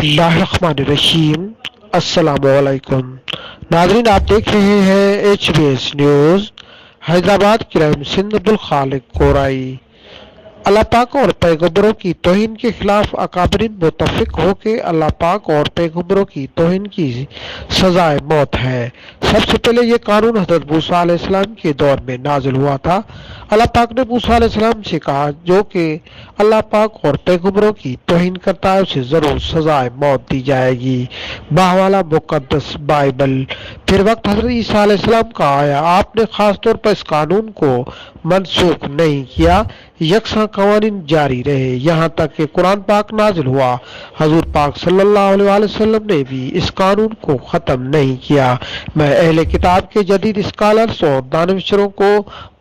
बिस्मिल्लाहिर्रहमानिर्रहीम। अस्सलाम वालेकुम नाज़रीन, आप देख रहे हैं HBS news. Hyderabad crime Sindh Abdul Khaliq Korai. अल्लाह पाक और पैगंबरों की तौहीन के खिलाफ अकादरीन मुतफिक हो के अल्लाह पाक और पैगंबरों की तौहीन की सजाए मौत है। सबसे पहले ये कानून हज़रत मूसा अलैहिस्सलाम के दौर में नाजिल हुआ था। अल्लाह पाक ने मूसा अलैहिस्सलाम से कहा जो कि अल्लाह पाक और पैगंबरों की तौहीन करता है उसे ज़रूर सजाए मौत दी जाएगी। बाहवाला मुकद्दस बाइबल। फिर वक्त हज़रत ईसा अलैहिस्सलाम का आया, आपने ख़ास तौर पर इस कानून को मनसूख नहीं किया, यकसा कवानीन जारी रहे यहाँ तक कि कुरान पाक नाजिल हुआ। हजूर पाक सल्लल्लाहु अलैहि वसल्लम ने भी इस कानून को ख़त्म नहीं किया। मैं अहले किताब के जदीद स्कॉलर्स और दानिशरों को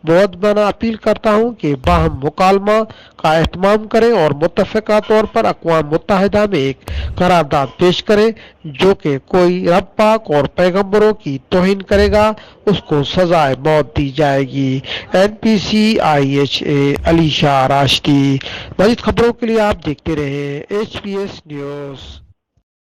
बहुत बना अपील करता हूँ कि बाहम मुकालमा का एहतमाम करें और मुत्तफ़िका तौर पर अक़वाम मुत्तहिदा में एक करारदाद पेश करें जो कि कोई रब पाक और पैगंबरों की तौहीन करेगा उसको सजाए मौत दी जाएगी। NPCIHA अली शाह राशिदी। मज़ीद खबरों के लिए आप देखते रहे HBS न्यूज़।